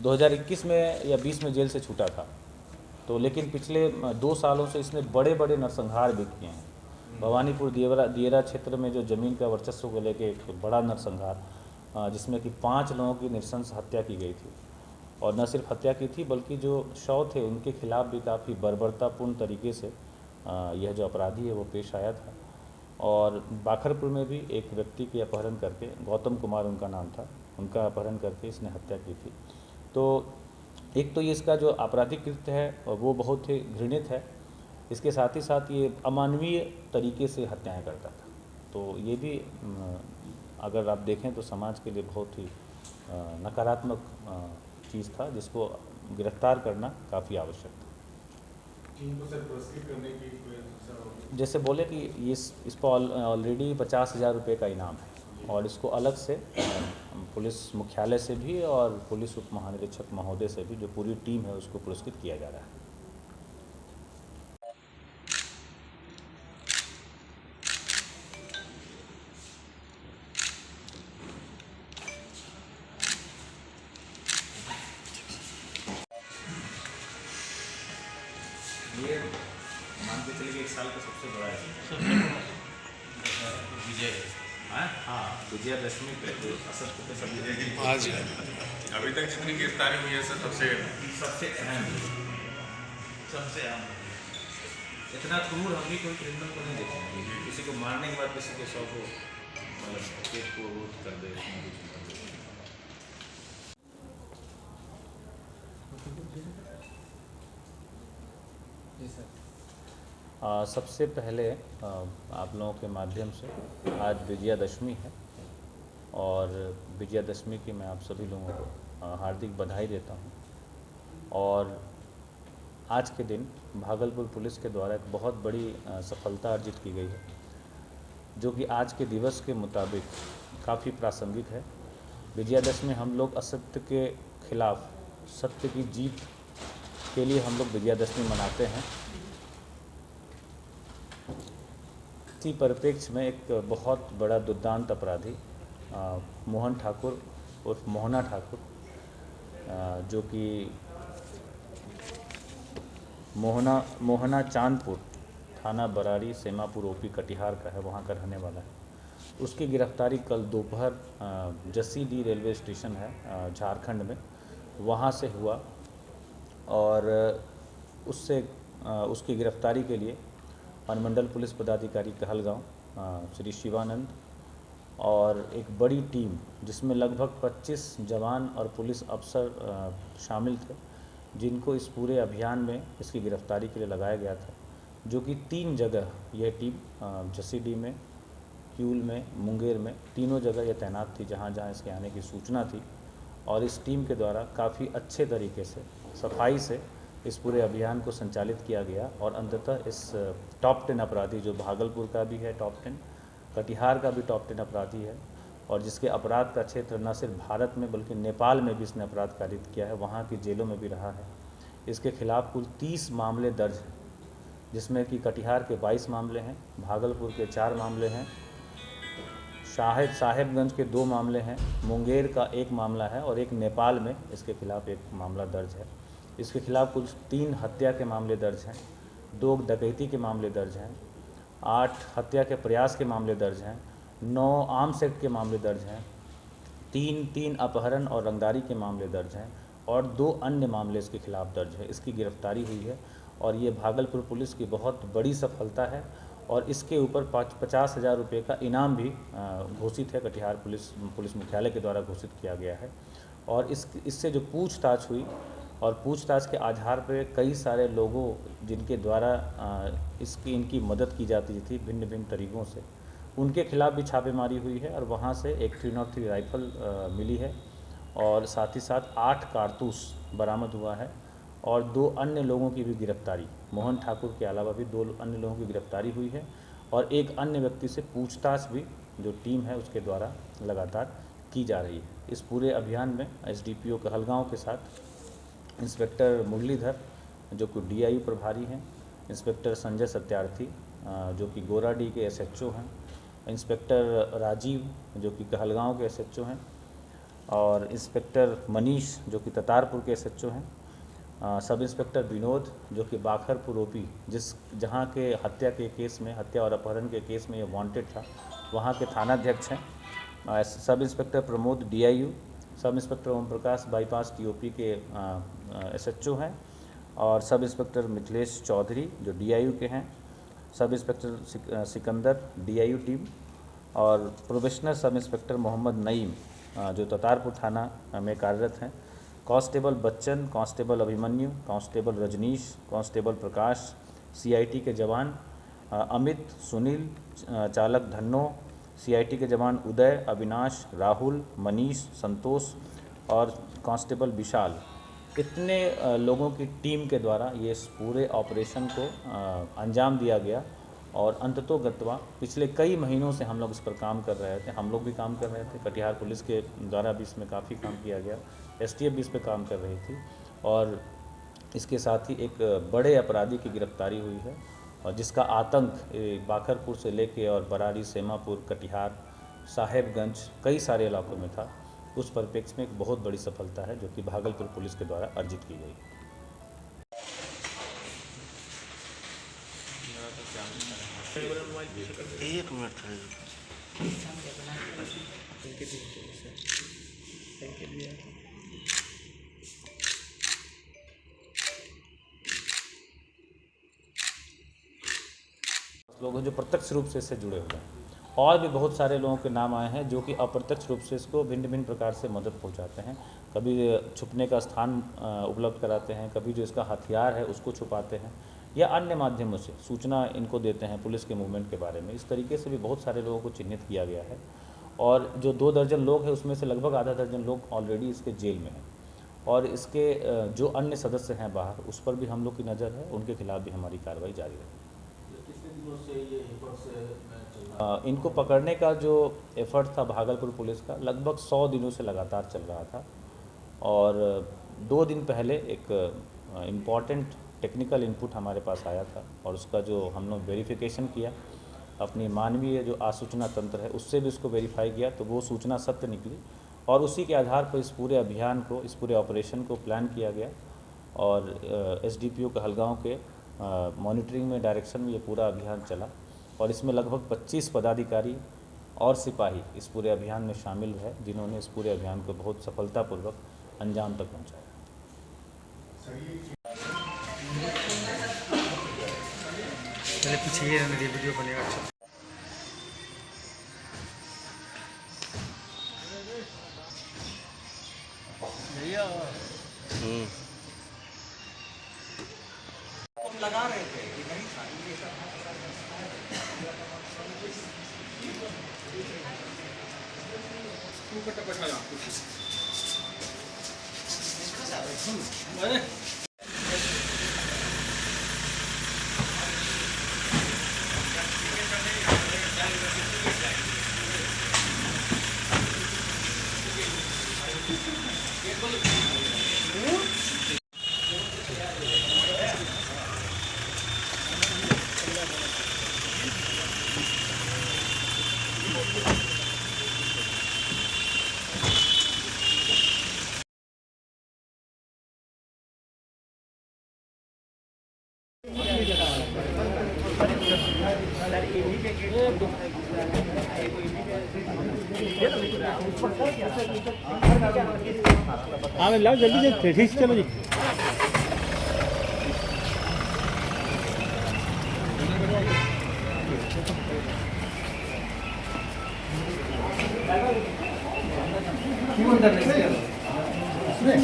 2021 में या 20 में जेल से छूटा था। तो लेकिन पिछले 2 सालों से इसने बड़े बड़े नरसंहार भी किए हैं। भवानीपुर दियरा क्षेत्र में जो ज़मीन का वर्चस्व को लेके एक बड़ा नरसंहार, जिसमें कि 5 लोगों की नृशंस हत्या की गई थी। और न सिर्फ हत्या की थी बल्कि जो शव थे उनके खिलाफ भी काफ़ी बर्बरतापूर्ण तरीके से यह जो अपराधी है वो पेश आया था। और बाखरपुर में भी एक व्यक्ति के अपहरण करके, गौतम कुमार उनका नाम था, उनका अपहरण करके इसने हत्या की थी। तो एक तो ये इसका जो आपराधिक कृत्य है वो बहुत ही घृणित है। इसके साथ ही साथ ये अमानवीय तरीके से हत्याएं करता था। तो ये भी अगर आप देखें तो समाज के लिए बहुत ही नकारात्मक चीज़ था, जिसको गिरफ्तार करना काफ़ी आवश्यक था। इनको सर पुरस्कृत करने की कोई इच्छा होगी? जैसे बोले कि इस पर ऑलरेडी 50,000 रुपये का इनाम है, और इसको अलग से पुलिस मुख्यालय से भी और पुलिस उप महानिरीक्षक महोदय से भी, जो पूरी टीम है, उसको पुरस्कृत किया जा रहा है। ये मान के चलिए 1 साल का सबसे बड़ा विजय हाँ, विजयादशमी पे असत्य पे सभी आज अभी तक जितनी गिरफ्तारी हुई है सर सबसे अहम, इतना क्रूर हम भी कोई क्रिमिनल को नहीं देखेंगे। किसी को मारने के बाद किसी के शव को मतलब पेट को रोट कर दे, उसमें कुछ कर दे। सबसे पहले आप लोगों के माध्यम से आज विजयादशमी है, और विजयादशमी की मैं आप सभी लोगों को हार्दिक बधाई देता हूं। और आज के दिन भागलपुर पुलिस के द्वारा एक बहुत बड़ी सफलता अर्जित की गई है, जो कि आज के दिवस के मुताबिक काफ़ी प्रासंगिक है। विजयादशमी हम लोग असत्य के खिलाफ सत्य की जीत के लिए हम लोग विजयादशमी मनाते हैं। इसी परिप्रेक्ष्य में एक बहुत बड़ा दुर्दांत अपराधी मोहन ठाकुर उर्फ मोहना ठाकुर, जो कि मोहना चांदपुर थाना बरारी सेमापुर ओपी कटिहार का है, वहाँ का रहने वाला है। उसकी गिरफ्तारी कल दोपहर जसीडीह रेलवे स्टेशन है झारखंड में, वहाँ से हुआ। और उसकी गिरफ्तारी के लिए अनुमंडल पुलिस पदाधिकारी कहलगांव श्री शिवानंद और एक बड़ी टीम, जिसमें लगभग 25 जवान और पुलिस अफसर शामिल थे, जिनको इस पूरे अभियान में इसकी गिरफ्तारी के लिए लगाया गया था। जो कि 3 जगह यह टीम जसीडीह में, क्यूल में, मुंगेर में, तीनों जगह ये तैनात थी जहाँ जहाँ इसके आने की सूचना थी। और इस टीम के द्वारा काफ़ी अच्छे तरीके से, सफाई से इस पूरे अभियान को संचालित किया गया। और अंततः इस टॉप 10 अपराधी, जो भागलपुर का भी है टॉप 10, कटिहार का भी टॉप 10 अपराधी है, और जिसके अपराध का क्षेत्र न सिर्फ भारत में बल्कि नेपाल में भी इसने अपराध कारित किया है, वहाँ की जेलों में भी रहा है। इसके खिलाफ कुल 30 मामले दर्ज हैं, जिसमें कि कटिहार के 22 मामले हैं, भागलपुर के 4 मामले हैं, साहेबगंज के 2 मामले हैं, मुंगेर का 1 मामला है, और एक नेपाल में इसके खिलाफ 1 मामला दर्ज है। इसके खिलाफ कुल 3 हत्या के मामले दर्ज हैं, 2 डकैती के मामले दर्ज हैं, 8 हत्या के प्रयास के मामले दर्ज हैं, 9 आर्म्स एक्ट के मामले दर्ज हैं, 3 अपहरण और रंगदारी के मामले दर्ज हैं, और 2 अन्य मामले इसके खिलाफ दर्ज है। इसकी गिरफ्तारी हुई है, और ये भागलपुर पुलिस की बहुत बड़ी सफलता है। और इसके ऊपर 50,000 रुपये का इनाम भी घोषित है, कटिहार पुलिस मुख्यालय के द्वारा घोषित किया गया है। और इससे जो पूछताछ हुई, और पूछताछ के आधार पर कई सारे लोगों जिनके द्वारा इनकी मदद की जाती थी भिन्न भिन्न तरीक़ों से, उनके खिलाफ भी छापेमारी हुई है। और वहाँ से एक 303 राइफल मिली है, और साथ ही साथ 8 कारतूस बरामद हुआ है, और 2 अन्य लोगों की भी गिरफ्तारी, मोहन ठाकुर के अलावा भी 2 अन्य लोगों की गिरफ्तारी हुई है। और एक अन्य व्यक्ति से पूछताछ भी जो टीम है उसके द्वारा लगातार की जा रही है। इस पूरे अभियान में एसडीपीओ कहलगांव के साथ इंस्पेक्टर मुरलीधर, जो कि डीआई प्रभारी हैं, इंस्पेक्टर संजय सत्यार्थी, जो कि गोराडीह के एसएचओ हैं, इंस्पेक्टर राजीव, जो कि कहलगांव के एसएचओ हैं, और इंस्पेक्टर मनीष जो कि ततारपुर के एसएचओ हैं, सब इंस्पेक्टर विनोद जो कि बाखरपुर ओपी जहाँ के हत्या के केस में, हत्या और अपहरण के केस में ये वांटेड था, वहाँ के थानाध्यक्ष हैं। Sub inspector Pramod DIU, sub inspector Om Prakash bypass TOP के एसएचओ हैं, और सब इंस्पेक्टर मिथिलेश चौधरी जो डीआईयू के हैं, sub inspector Sikandar DIU team, और probationer sub inspector Mohammad Naeem जो ततारपुर थाना में कार्यरत हैं, constable Bachchan, constable Abhimanyu, constable Rajnish, constable Prakash, CIT के जवान अमित, सुनील, चालक धन्नो, सीआईटी के जवान उदय, अविनाश, राहुल, मनीष, संतोष और कांस्टेबल विशाल, इतने लोगों की टीम के द्वारा ये पूरे ऑपरेशन को अंजाम दिया गया। और अंततोगत्वा पिछले कई महीनों से हम लोग इस पर काम कर रहे थे, हम लोग भी काम कर रहे थे, कटिहार पुलिस के द्वारा भी इसमें काफ़ी काम किया गया, एसटीएफ भी इस पर काम कर रही थी, और इसके साथ ही एक बड़े अपराधी की गिरफ्तारी हुई है, और जिसका आतंक बाखरपुर से लेके और बरारी, सेमापुर, कटिहार, साहेबगंज कई सारे इलाकों में था। उस परिप्रेक्ष्य में एक बहुत बड़ी सफलता है जो कि भागलपुर पुलिस के द्वारा अर्जित की गई। एक मिनट लोग हैं जो प्रत्यक्ष रूप से इससे जुड़े हुए हैं, और भी बहुत सारे लोगों के नाम आए हैं जो कि अप्रत्यक्ष रूप से इसको भिन्न भिन्न प्रकार से मदद पहुंचाते हैं। कभी छुपने का स्थान उपलब्ध कराते हैं, कभी जो इसका हथियार है उसको छुपाते हैं, या अन्य माध्यमों से सूचना इनको देते हैं पुलिस के मूवमेंट के बारे में। इस तरीके से भी बहुत सारे लोगों को चिन्हित किया गया है, और जो 2 दर्जन लोग हैं उसमें से लगभग आधा दर्जन लोग ऑलरेडी इसके जेल में हैं, और इसके जो अन्य सदस्य हैं बाहर, उस पर भी हम लोग की नज़र है, उनके खिलाफ भी हमारी कार्रवाई जारी रहेगी। इनको पकड़ने का जो एफर्ट था भागलपुर पुलिस का लगभग 100 दिनों से लगातार चल रहा था, और 2 दिन पहले एक इम्पॉर्टेंट टेक्निकल इनपुट हमारे पास आया था, और उसका जो हम लोग वेरिफिकेशन किया अपनी मानवीय जो आसूचना तंत्र है उससे भी उसको वेरीफाई किया, तो वो सूचना सत्य निकली, और उसी के आधार पर इस पूरे अभियान को, इस पूरे ऑपरेशन को प्लान किया गया, और एसडीपीओ कहलगांव के मॉनिटरिंग में, डायरेक्शन में ये पूरा अभियान चला, और इसमें लगभग 25 पदाधिकारी और सिपाही इस पूरे अभियान में शामिल है, जिन्होंने इस पूरे अभियान को बहुत सफलतापूर्वक अंजाम तक पहुंचाया। पहले पीछे ये वीडियो बनेगा। अच्छा भैया लगा रहे थे कि नहीं था हाँ लाओ जल्दी से ठीक चलो जी। क्यों अंदर नहीं